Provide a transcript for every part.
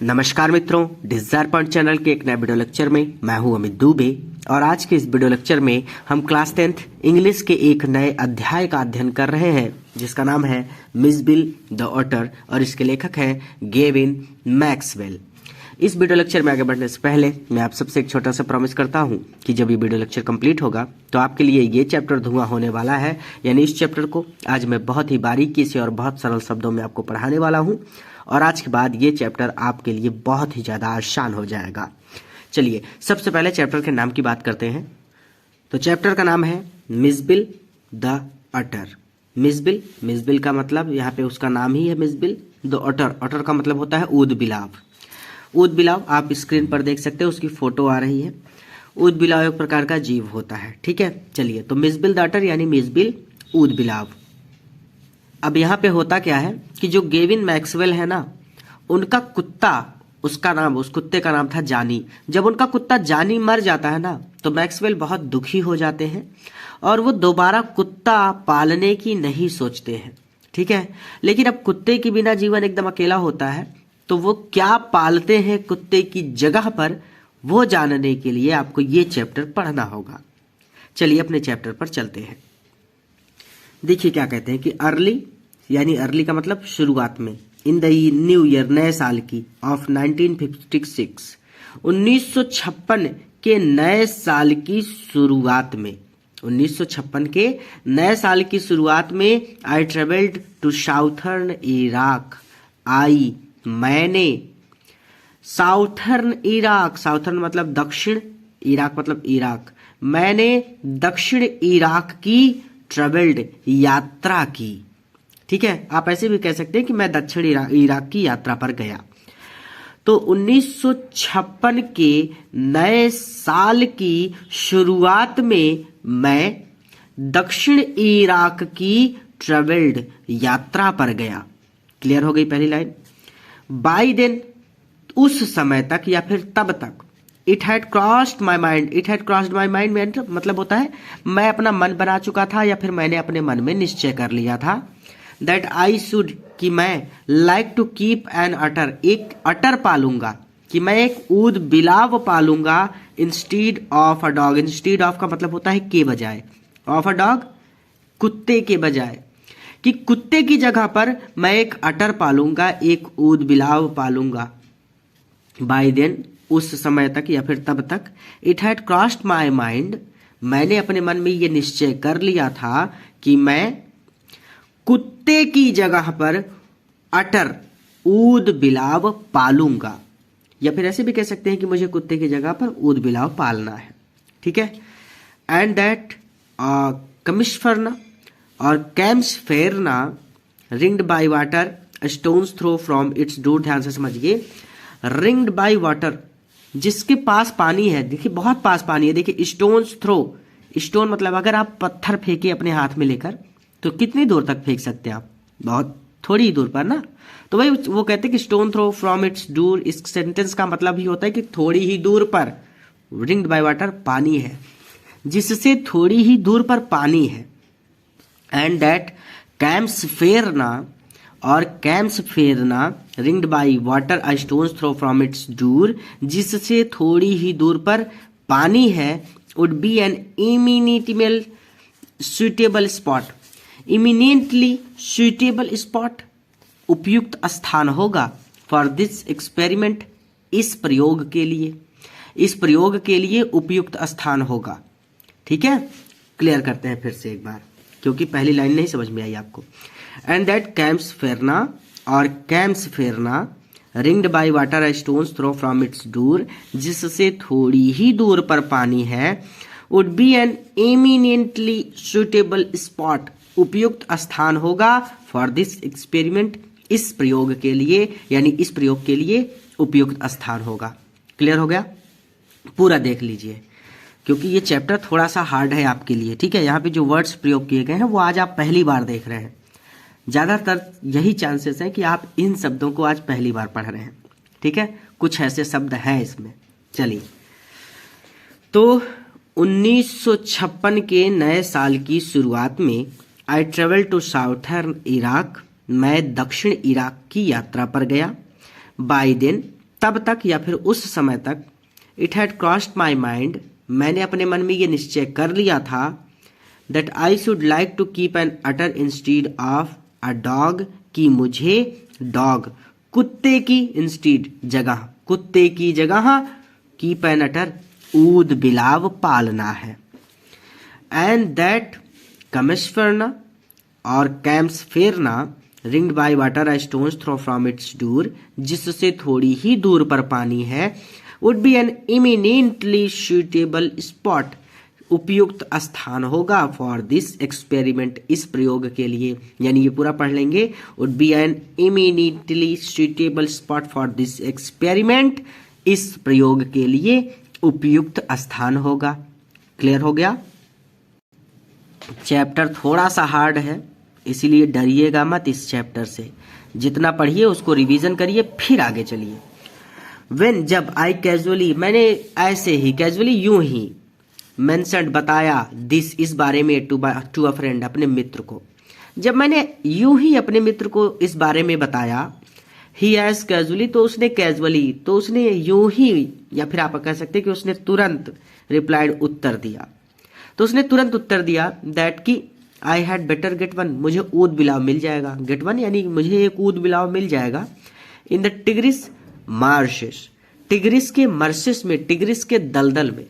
नमस्कार मित्रों, Dzire point channel के एक नए वीडियो लेक्चर में मैं हूं अमित दुबे और आज के इस वीडियो लेक्चर में हम क्लास 10th इंग्लिश के एक नए अध्याय का अध्ययन कर रहे हैं जिसका नाम है मिस बिल द ऑटर और इसके लेखक हैं गेविन मैक्सवेल। इस वीडियो लेक्चर में आगे बढ़ने से पहले मैं आप सबसे एक छोटा सा प्रॉमिस करता हूं कि जब ये वीडियो लेक्चर कंप्लीट होगा तो आपके लिए ये चैप्टर धुआं होने वाला है। यानी इस चैप्टर को आज मैं बहुत ही बारीकी से और बहुत सरल शब्दों में आपको पढ़ाने वाला हूं और आज के बाद ये चैप्टर आपके लिए बहुत ही ज़्यादा आसान हो जाएगा। चलिए सबसे पहले चैप्टर के नाम की बात करते हैं। तो चैप्टर का नाम है Mijbil the otter. Mijbil का मतलब यहाँ पे उसका नाम ही है Mijbil the otter. Otter का मतलब होता है ऊद बिलाव। ऊद बिलाव आप स्क्रीन पर देख सकते हो, उसकी फोटो आ रही है। ऊद बिलाव एक प्रकार का जीव होता है, ठीक है। चलिए तो मिस बिल द ऑटर यानी मिस बिल ऊद बिलाव। अब यहाँ पे होता क्या है कि जो गेविन मैक्सवेल है ना, उनका कुत्ता, उस कुत्ते का नाम था जानी। जब उनका कुत्ता जानी मर जाता है ना तो मैक्सवेल बहुत दुखी हो जाते हैं और वो दोबारा कुत्ता पालने की नहीं सोचते हैं, ठीक है। लेकिन अब कुत्ते के बिना जीवन एकदम अकेला होता है, तो वो क्या पालते हैं कुत्ते की जगह पर, वो जानने के लिए आपको ये चैप्टर पढ़ना होगा। चलिए अपने चैप्टर पर चलते हैं। देखिए क्या कहते हैं कि अर्ली का मतलब शुरुआत में, इन द न्यू ईयर नए साल की ऑफ 1956 1956 के नए साल की शुरुआत में, 1956 के नए साल की शुरुआत में I travelled to southern Iraq. मैंने साउथर्न मतलब दक्षिण, इराक मतलब इराक। मैंने दक्षिण इराक की ट्रेवल्ड यात्रा की, ठीक है। आप ऐसे भी कह सकते हैं कि मैं दक्षिण इराक की यात्रा पर गया। तो 1956 के नए साल की शुरुआत में मैं दक्षिण इराक की ट्रेवल्ड यात्रा पर गया। क्लियर हो गई पहली लाइन। बाय देन उस समय तक या फिर तब तक, it had crossed my mind मतलब होता है मैं अपना मन बना चुका था या फिर मैंने अपने मन में निश्चय कर लिया था, दैट आई शुड कि मैं like to keep an otter, एक अटर पालूंगा, कि मैं एक ऊद बिलाव पालूंगा instead of a dog. Instead of का मतलब होता है के बजाय, ऑफ अ डॉग कुत्ते के बजाय, कि कुत्ते की जगह पर मैं एक अटर पालूंगा, एक ऊद बिलाव पालूंगा। बाय देन उस समय तक या फिर तब तक, it had crossed my mind मैंने अपने मन में ये निश्चय कर लिया था कि मैं कुत्ते की जगह पर अटर ऊद बिलाव पालूंगा, या फिर ऐसे भी कह सकते हैं कि मुझे कुत्ते की जगह पर ऊद बिलाव पालना है, ठीक है। एंड दैट कमिश्फरना और Camusfearna ringed by water stone's throw from its door. ध्यान से समझिए, रिंग्ड बाई वाटर जिसके पास पानी है, देखिए बहुत पास पानी है। देखिए स्टोन्स थ्रो, स्टोन मतलब अगर आप पत्थर फेंके अपने हाथ में लेकर तो कितनी दूर तक फेंक सकते हैं आप, बहुत थोड़ी दूर पर ना। तो भाई वो कहते हैं कि stone throw from its door, इस सेंटेंस का मतलब ही होता है कि थोड़ी ही दूर पर, रिंग्ड बाई वाटर पानी है, जिससे थोड़ी ही दूर पर पानी है। एंड दैट कैम्सफेरना और Camusfearna ringed by water a stone's throw from its door, जिससे थोड़ी ही दूर पर पानी है, would be an eminently suitable spot. Eminently suitable spot उपयुक्त स्थान होगा, फॉर दिस एक्सपेरिमेंट इस प्रयोग के लिए उपयुक्त स्थान होगा, ठीक है। क्लियर करते हैं फिर से एक बार, क्योंकि पहली लाइन नहीं समझ में आई आपको। And that Camusfearna ringed by water stone's throw from its door, जिससे थोड़ी ही दूर पर पानी है, would be an eminently suitable spot उपयुक्त स्थान होगा, फॉर दिस एक्सपेरिमेंट इस प्रयोग के लिए, यानी इस प्रयोग के लिए उपयुक्त स्थान होगा। क्लियर हो गया? पूरा देख लीजिए क्योंकि ये चैप्टर थोड़ा सा हार्ड है आपके लिए, ठीक है। यहाँ पे जो वर्ड्स प्रयोग किए गए हैं वो आज आप पहली बार देख रहे हैं। ज़्यादातर यही चांसेस हैं कि आप इन शब्दों को आज पहली बार पढ़ रहे हैं, ठीक है। कुछ ऐसे शब्द हैं इसमें। चलिए तो 1956 के नए साल की शुरुआत में I travel to southern Iraq, मैं दक्षिण इराक की यात्रा पर गया। बाय देन तब तक या फिर उस समय तक it had crossed my mind, मैंने अपने मन में ये निश्चय कर लिया था, that I should like to keep an otter instead of a dog, कि मुझे डॉग कुत्ते की इंस्टीड जगह, कुत्ते की जगह कीप एन अटर ऊद बिलाव पालना है। एंड दैट कमेस्फेरना और Camusfearna ringed by water a stone's throw from its door, जिससे थोड़ी ही दूर पर पानी है, would be an eminently suitable spot, उपयुक्त स्थान होगा फॉर दिस एक्सपेरिमेंट, इस प्रयोग के लिए। यानी ये पूरा पढ़ लेंगे, would be an eminently suitable spot for this experiment, इस प्रयोग के लिए उपयुक्त स्थान होगा। क्लियर हो गया? चैप्टर थोड़ा सा हार्ड है, इसीलिए डरिएगा मत इस चैप्टर से। जितना पढ़िए उसको रिवीजन करिए, फिर आगे चलिए। व्हेन, जब, आई कैजुअली, मैंने ऐसे ही, कैजुअली यूं ही, मेंशन्ड बताया, दिस, इस बारे में, टू अ फ्रेंड, अपने मित्र को। जब मैंने यूं ही अपने मित्र को इस बारे में बताया, ही हैज कैजुअली, तो उसने कैजुअली, तो उसने यूं ही, या फिर आप कह सकते हैं कि उसने तुरंत रिप्लाइड, उत्तर दिया। तो उसने तुरंत उत्तर दिया दैट कि आई हैड बेटर गेट वन, मुझे ऊद बिलाव मिल जाएगा, गेट वन यानी मुझे एक ऊद बिलाव मिल जाएगा, इन द टिग्रिस मार्शेस, टिग्रिस के मर्सेस में, टिग्रिस के दलदल में।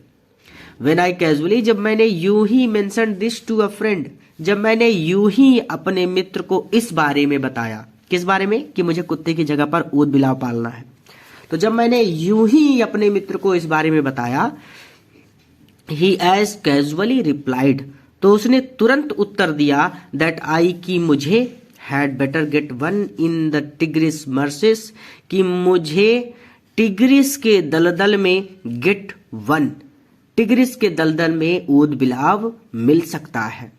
व्हेन आई कैजुअली, जब मैंने यूं ही mention this to a friend, जब मैंने यूं ही अपने मित्र को इस बारे में बताया, किस बारे में, कि मुझे कुत्ते की जगह पर ऊद बिलाव पालना है। तो जब मैंने यूं ही अपने मित्र को इस बारे में बताया, ही एज कैजुअली रिप्लाइड, तो उसने तुरंत उत्तर दिया दैट आई, कि मुझे, had better get one in the Tigris marshes, कि मुझे टिग्रिस के दलदल में गेट वन, टिग्रिस के दलदल में ऊद बिलाव मिल सकता है।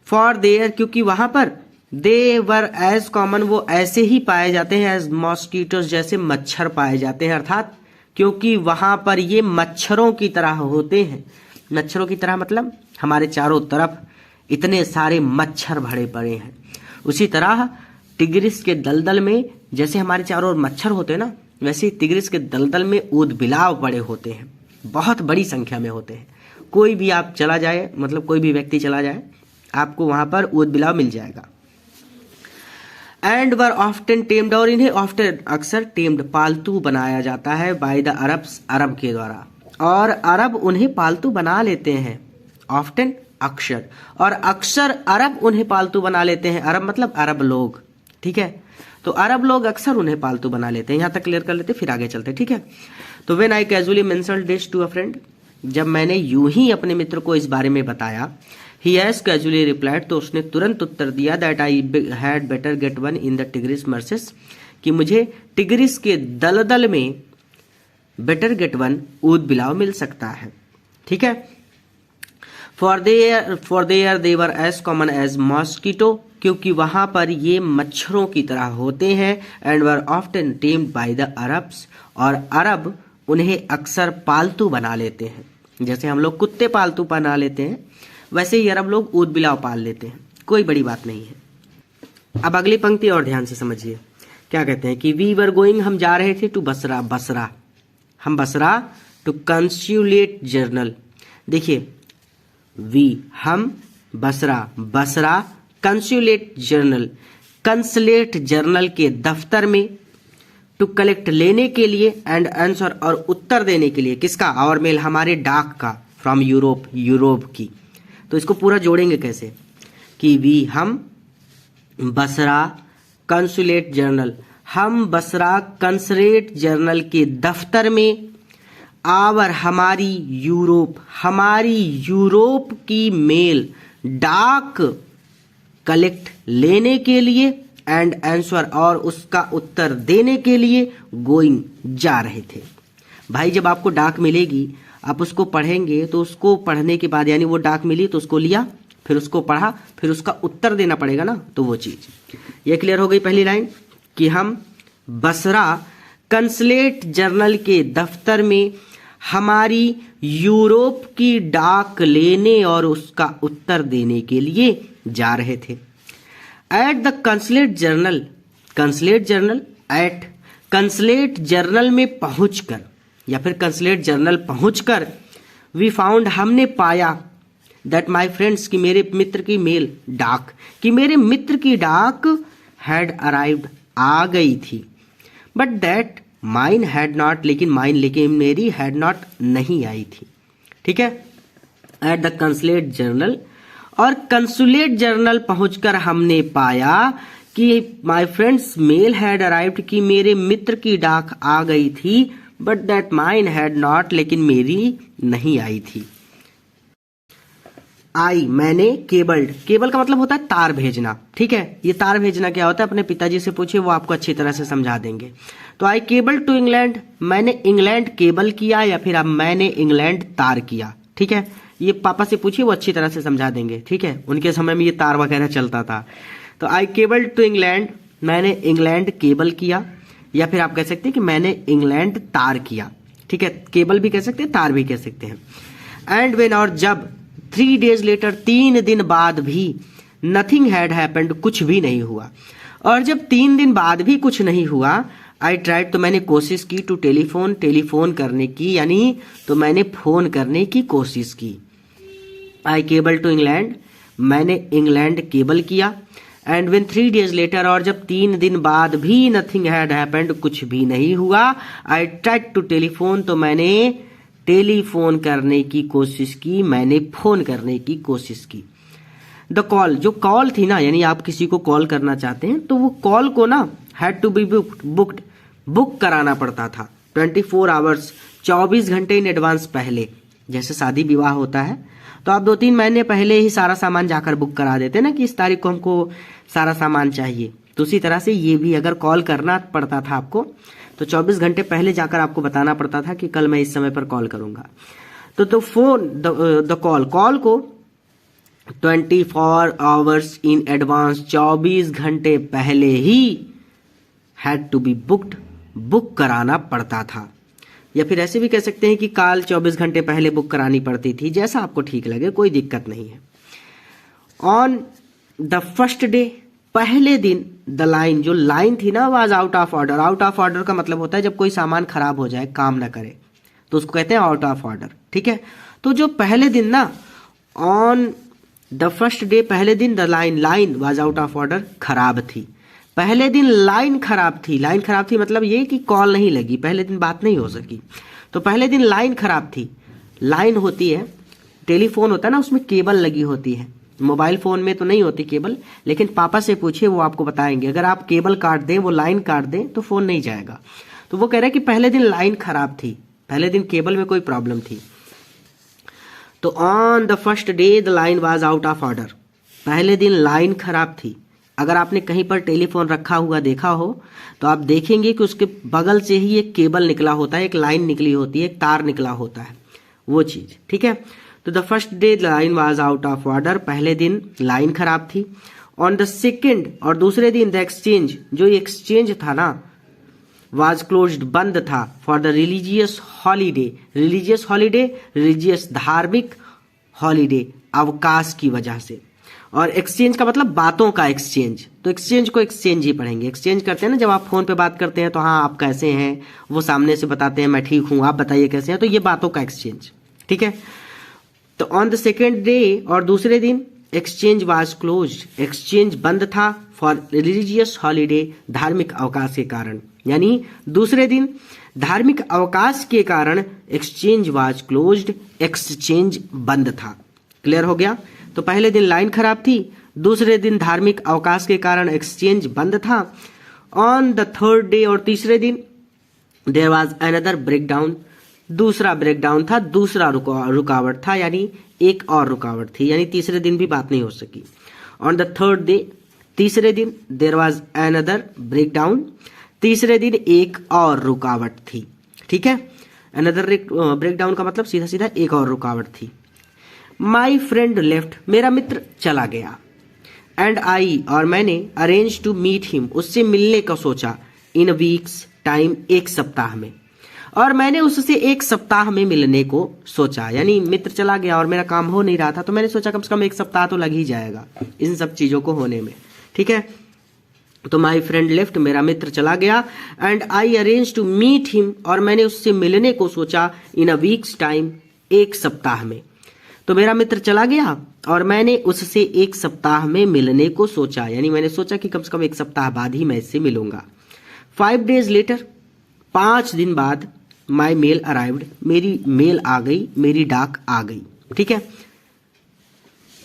फॉर देयर, क्योंकि वहां पर, दे वर एज कॉमन, वो ऐसे ही पाए जाते हैं, एज मॉस्किटोस, जैसे मच्छर पाए जाते हैं, अर्थात क्योंकि वहां पर ये मच्छरों की तरह होते हैं। मच्छरों की तरह मतलब हमारे चारों तरफ इतने सारे मच्छर भरे पड़े हैं, उसी तरह टिग्रिस के दलदल में जैसे हमारे चारों ओर मच्छर होते हैं ना, वैसे ही टिग्रिस के दलदल में ऊद बिलाव पड़े होते हैं, बहुत बड़ी संख्या में होते हैं। कोई भी आप चला जाए, मतलब कोई भी व्यक्ति चला जाए, आपको वहां पर ऊद बिलाव मिल जाएगा। एंड वर ऑफ्टन टेम्ड, और इन्हें ऑफ्टन, अक्सर, टेम्ड, पालतू बनाया जाता है, बाय द अरब्स, अरब के द्वारा, और अरब उन्हें पालतू बना लेते हैं। ऑफ्टन, अक्सर, और अक्सर अरब उन्हें पालतू बना लेते हैं। अरब मतलब अरब लोग, ठीक है। तो अरब लोग अक्सर उन्हें पालतू बना लेते हैं। यहां तक क्लियर कर लेते, फिर आगे चलते, ठीक है। तो when I casually mentioned this to a friend, जब मैंने यूं ही अपने मित्र को इस बारे में बताया, ही हैज कैजुअली रिप्लाइड, तो उसने तुरंत उत्तर दिया that I had better get one in the Tigris marshes, कि मुझे टिग्रिस के दलदल में बेटर गेट वन, ऊद बिलाव मिल सकता है, ठीक है। For there they were as common as mosquito, क्योंकि वहां पर ये मच्छरों की तरह होते हैं। And were often tamed by the Arabs, और अरब उन्हें अक्सर पालतू बना लेते हैं। जैसे हम लोग कुत्ते पालतू बना लेते हैं, वैसे ही अरब लोग ऊद बिलाव पाल लेते हैं, कोई बड़ी बात नहीं है। अब अगली पंक्ति और ध्यान से समझिए, क्या कहते हैं कि वी वर गोइंग, हम जा रहे थे, टू बसरा, बसरा, हम बसरा, टू कंसुलेट जर्नल। देखिए, वी, हम, Basra, Basra, consulate general, consulate general के दफ्तर में, टू कलेक्ट, लेने के लिए, एंड आंसर, और उत्तर देने के लिए, किसका, आवर मेल, हमारे डाक का, फ्रॉम यूरोप, यूरोप की। तो इसको पूरा जोड़ेंगे कैसे, कि वी, हम, बसरा, कंसुलेट जर्नल, हम बसरा कंसुलेट जर्नल के दफ्तर में, आवर, हमारी, यूरोप, हमारी यूरोप की मेल, डाक, कलेक्ट, लेने के लिए, एंड आंसर, और उसका उत्तर देने के लिए, गोइंग, जा रहे थे। भाई जब आपको डाक मिलेगी, आप उसको पढ़ेंगे, तो उसको पढ़ने के बाद, यानी वो डाक मिली तो उसको लिया, फिर उसको पढ़ा, फिर उसका उत्तर देना पड़ेगा ना, तो वो चीज। ये क्लियर हो गई पहली लाइन, कि हम बसरा कंसुलेट जर्नल के दफ्तर में हमारी यूरोप की डाक लेने और उसका उत्तर देने के लिए जा रहे थे। At the consulate general, consulate general, at consulate general में पहुंचकर या फिर कंसलेट जर्नल पहुंचकर वी फाउंड हमने पाया दैट माई फ्रेंड्स कि मेरे मित्र की मेल डाक कि मेरे मित्र की डाक हैड अराइव्ड आ गई थी, but that mine had not लेकिन मेरी हैड नॉट नहीं आई थी। ठीक है, एट द कंसुलेट जर्नल और कंसुलेट जर्नल पहुंचकर हमने पाया कि my friends mail had arrived कि मेरे मित्र की डाक आ गई थी, but that mine had not लेकिन मेरी नहीं आई थी। आई मैंने केबल्ड, केबल का मतलब होता है तार भेजना। ठीक है, ये तार भेजना क्या होता है अपने पिताजी से पूछिए, वो आपको अच्छी तरह से समझा देंगे। तो आई केबल टू इंग्लैंड, मैंने इंग्लैंड केबल किया या फिर अब मैंने इंग्लैंड तार किया। ठीक है, ये पापा से पूछिए, वो अच्छी तरह से समझा देंगे। ठीक है, उनके समय में ये तार वगैरह चलता था। तो आई केबल टू इंग्लैंड, मैंने इंग्लैंड केबल किया, या फिर आप कह सकते हैं कि मैंने इंग्लैंड तार किया। ठीक है, केबल भी कह सकते हैं, तार भी कह सकते हैं। एंड वेन और जब 3 days लेटर 3 दिन बाद भी नथिंग हैड हैपेंड कुछ भी नहीं हुआ, और जब 3 दिन बाद भी कुछ नहीं हुआ आई ट्राइड तो मैंने कोशिश की टू टेलीफोन करने की, यानी तो मैंने फोन करने की कोशिश की। आई केबल टू इंग्लैंड, मैंने इंग्लैंड केबल किया। एंड व्हेन 3 days लेटर और जब 3 दिन बाद भी नथिंग हैड हैपेंड कुछ भी नहीं हुआ आई ट्राइड टू टेलीफोन तो मैंने टेलीफोन करने की कोशिश की, मैंने फोन करने की कोशिश की। द कॉल, जो कॉल थी ना, यानी आप किसी को कॉल करना चाहते हैं तो वो कॉल को ना had to be booked, book कराना पड़ता था 24 आवर्स, 24 घंटे इन एडवांस पहले। जैसे शादी विवाह होता है तो आप 2-3 महीने पहले ही सारा सामान जाकर बुक करा देते ना कि इस तारीख को हमको सारा सामान चाहिए। तो उसी तरह से ये भी अगर कॉल करना पड़ता था आपको तो 24 घंटे पहले जाकर आपको बताना पड़ता था कि कल मैं इस समय पर कॉल करूंगा। तो फोन द कॉल को 24 आवर्स इन एडवांस, 24 घंटे पहले ही had to be booked, book कराना पड़ता था। या फिर ऐसे भी कह सकते हैं कि कॉल 24 घंटे पहले बुक करानी पड़ती थी, जैसा आपको ठीक लगे, कोई दिक्कत नहीं है। ऑन द फर्स्ट डे, पहले दिन द लाइन, जो लाइन थी ना was out of order. Out of order का मतलब होता है जब कोई सामान खराब हो जाए, काम ना करे, तो उसको कहते हैं आउट ऑफ ऑर्डर। ठीक है, तो जो पहले दिन ना ऑन द फर्स्ट डे, पहले दिन the line was out of order, खराब थी। पहले दिन लाइन खराब थी, लाइन खराब थी मतलब ये कि कॉल नहीं लगी, पहले दिन बात नहीं हो सकी। तो पहले दिन लाइन खराब थी। लाइन होती है, टेलीफोन होता है ना, उसमें केबल लगी होती है। मोबाइल फोन में तो नहीं होती केबल, लेकिन पापा से पूछिए, वो आपको बताएंगे। अगर आप केबल काट दें, वो लाइन काट दें, तो फोन नहीं जाएगा। तो वो कह रहे हैं कि पहले दिन लाइन खराब थी, पहले दिन केबल में कोई प्रॉब्लम थी। तो on the first day the line was out of order, पहले दिन लाइन खराब थी। अगर आपने कहीं पर टेलीफोन रखा हुआ देखा हो तो आप देखेंगे कि उसके बगल से ही एक केबल निकला होता है, एक लाइन निकली होती है, एक तार निकला होता है, वो चीज। ठीक है, तो the first day the line was out of order, पहले दिन लाइन खराब थी। ऑन द सेकेंड, और दूसरे दिन द एक्सचेंज, जो एक्सचेंज था ना, वाज क्लोज्ड, बंद था, for the religious holiday, religious holiday, religious धार्मिक हॉलीडे, अवकाश की वजह से। और एक्सचेंज का मतलब बातों का एक्सचेंज, तो एक्सचेंज को एक्सचेंज ही पढ़ेंगे। एक्सचेंज करते हैं ना, जब आप फोन पे बात करते हैं तो हाँ आप कैसे हैं, वो सामने से बताते हैं मैं ठीक हूं, आप बताइए कैसे हैं, तो ये बातों का एक्सचेंज। ठीक है, तो ऑन द सेकेंड डे, और दूसरे दिन एक्सचेंज वाज क्लोज्ड, एक्सचेंज बंद था, फॉर रिलीजियस हॉलीडे, धार्मिक अवकाश के कारण। यानी दूसरे दिन धार्मिक अवकाश के कारण एक्सचेंज वाज क्लोज्ड, एक्सचेंज बंद था। क्लियर हो गया? तो पहले दिन लाइन खराब थी, दूसरे दिन धार्मिक अवकाश के कारण एक्सचेंज बंद था। ऑन द थर्ड डे, और तीसरे दिन देयर वाज अनदर ब्रेकडाउन, दूसरा ब्रेकडाउन था, दूसरा रुकावट था, यानी एक और रुकावट थी, यानी तीसरे दिन भी बात नहीं हो सकी। ऑन द थर्ड डे, तीसरे दिन देयर वाज अनदर ब्रेकडाउन, तीसरे दिन एक और रुकावट थी। ठीक है, अनदर ब्रेकडाउन का मतलब सीधा सीधा एक और रुकावट थी। माई फ्रेंड लेफ्ट, मेरा मित्र चला गया। एंड आई, और मैंने अरेंज टू मीट हिम, उससे मिलने का सोचा, इन वीक्स टाइम, एक सप्ताह में। और मैंने उससे एक सप्ताह में मिलने को सोचा, यानी मित्र चला गया और मेरा काम हो नहीं रहा था, तो मैंने सोचा कम से कम एक सप्ताह तो लग ही जाएगा इन सब चीजों को होने में। ठीक है, तो माई फ्रेंड लेफ्ट, मेरा मित्र चला गया। And I arrange to meet him, और मैंने उससे मिलने को सोचा इन अ वीक्स टाइम, एक सप्ताह में। तो मेरा मित्र चला गया और मैंने उससे एक सप्ताह में मिलने को सोचा, यानी मैंने सोचा कि कम से कम एक सप्ताह बाद ही मैं इससे मिलूंगा। 5 days लेटर, 5 दिन बाद, माई मेल अराइव्ड, मेरी मेल आ गई, मेरी डाक आ गई। ठीक है,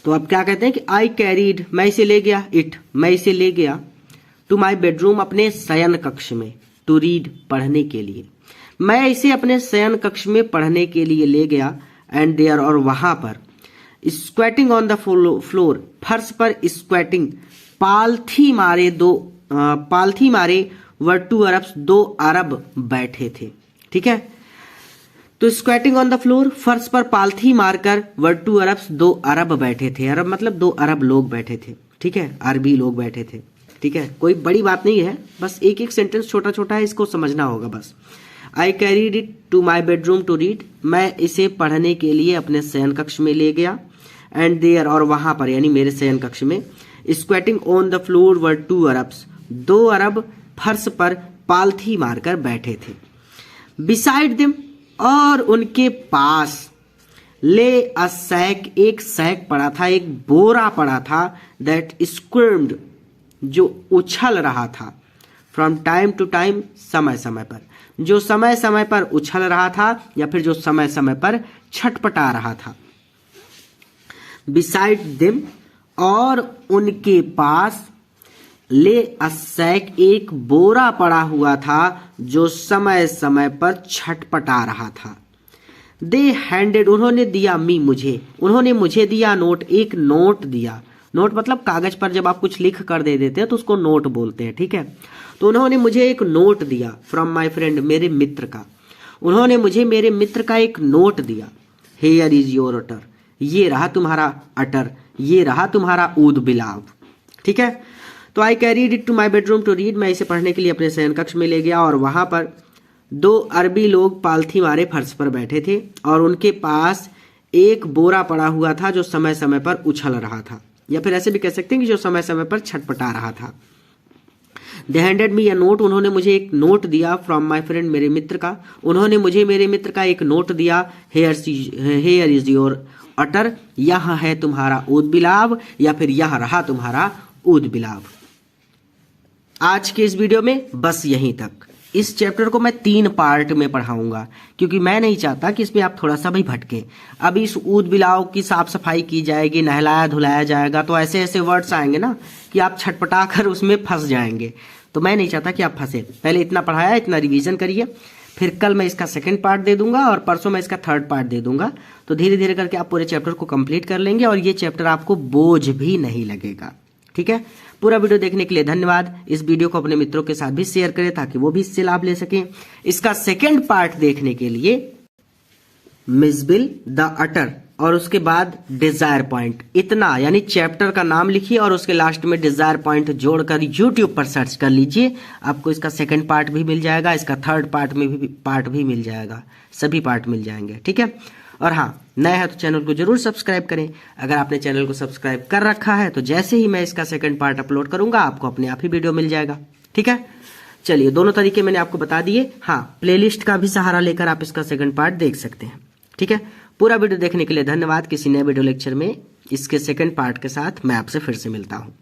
तो अब क्या कहते हैं कि आई कैरीड, मैं इसे ले गया, इट, मैं इसे ले गया, टू माई बेडरूम, अपने शयन कक्ष में, टू रीड, पढ़ने के लिए। मैं इसे अपने शयन कक्ष में पढ़ने के लिए ले गया। एंड देयर, और वहां पर, स्क्वेटिंग ऑन द फ्लोर, फर्श पर स्क्वेटिंग, पालथी मारे वर 2 अरब्स, 2 अरब बैठे थे। ठीक है, तो स्क्वेटिंग ऑन द फ्लोर, फर्श पर पालथी मारकर, वर 2 अरब्स, 2 अरब बैठे थे। अरब मतलब 2 अरब लोग बैठे थे। ठीक है, अरबी लोग बैठे थे। ठीक है, कोई बड़ी बात नहीं है, बस एक एक सेंटेंस छोटा छोटा है, इसको समझना होगा बस। I carried it to my bedroom to read, मैं इसे पढ़ने के लिए अपने शयन कक्ष में ले गया। एंड देयर, और वहां पर, यानी मेरे शयन कक्ष में, squatting on the floor were 2 Arabs, 2 अरब फर्श पर पालथी मारकर बैठे थे। बिसाइड देम, और उनके पास, ले अ सैक, एक सैक पड़ा था, एक बोरा पड़ा था, दैट स्क्विम्ड, जो उछल रहा था, फ्रॉम टाइम टू टाइम, समय समय पर, जो समय समय पर उछल रहा था या फिर जो समय समय पर छटपटा रहा था। बिसाइड देम, और उनके पास, ले अ सैक, एक बोरा पड़ा हुआ था जो समय समय पर छटपटा रहा था। दे हैंडेड, उन्होंने दिया, मी, मुझे, उन्होंने मुझे दिया, नोट, एक नोट दिया। नोट मतलब कागज पर जब आप कुछ लिख कर दे देते हैं तो उसको नोट बोलते हैं। ठीक है, तो उन्होंने मुझे एक नोट दिया, फ्रॉम माई फ्रेंड, मेरे मित्र का। उन्होंने मुझे मेरे मित्र का एक नोट दिया। हेयर इज योर अटर, ये रहा तुम्हारा अटर, ये रहा तुम्हारा ऊद बिलाव। ठीक है, तो I carried it to my bedroom to read, मैं इसे पढ़ने के लिए अपने शयन कक्ष में ले गया, और वहां पर 2 अरबी लोग पालथी मारे फर्श पर बैठे थे, और उनके पास एक बोरा पड़ा हुआ था जो समय समय पर उछल रहा था, या फिर ऐसे भी कह सकते हैं कि जो समय समय पर छटपटा रहा था। दे हैंडेड मी अ नोट, उन्होंने मुझे एक नोट दिया, फ्रॉम माई फ्रेंड, मेरे मित्र का। उन्होंने मुझे मेरे मित्र का एक नोट दिया। हेयर इज योर अटर, यह है तुम्हारा ऊद बिलाव, या फिर यह रहा तुम्हारा ऊद बिलाव। आज के इस वीडियो में बस यहीं तक। इस चैप्टर को मैं 3 पार्ट में पढ़ाऊंगा, क्योंकि मैं नहीं चाहता कि इसमें आप थोड़ा सा भी भटकें। अब इस ऊद बिलाव की साफ सफाई की जाएगी, नहलाया धुलाया जाएगा, तो ऐसे ऐसे वर्ड्स आएंगे ना कि आप छटपटा कर उसमें फंस जाएंगे। तो मैं नहीं चाहता कि आप फंसे। पहले इतना पढ़ाया, इतना रिवीजन करिए, फिर कल मैं इसका 2nd पार्ट दे दूंगा और परसों मैं इसका 3rd पार्ट दे दूंगा। तो धीरे धीरे करके आप पूरे चैप्टर को कंप्लीट कर लेंगे और ये चैप्टर आपको बोझ भी नहीं लगेगा। ठीक है, पूरा वीडियो देखने के लिए धन्यवाद। इस वीडियो को अपने मित्रों के साथ भी शेयर करें ताकि वो भी इससे लाभ ले सकें। इसका 2nd पार्ट देखने के लिए मिसबिल, द अटर, और उसके बाद डिजायर पॉइंट, इतना, यानी चैप्टर का नाम लिखिए और उसके लास्ट में डिजायर पॉइंट जोड़कर YouTube पर सर्च कर लीजिए। आपको इसका 2nd पार्ट भी मिल जाएगा, इसका 3rd पार्ट भी मिल जाएगा, सभी पार्ट मिल जाएंगे। ठीक है, और हाँ, नया है तो चैनल को जरूर सब्सक्राइब करें। अगर आपने चैनल को सब्सक्राइब कर रखा है तो जैसे ही मैं इसका 2nd पार्ट अपलोड करूंगा आपको अपने आप ही वीडियो मिल जाएगा। ठीक है, चलिए, दोनों तरीके मैंने आपको बता दिए। हाँ, प्लेलिस्ट का भी सहारा लेकर आप इसका 2nd पार्ट देख सकते हैं। ठीक है, पूरा वीडियो देखने के लिए धन्यवाद। किसी नए वीडियो लेक्चर में इसके 2nd पार्ट के साथ मैं आपसे फिर से मिलता हूँ।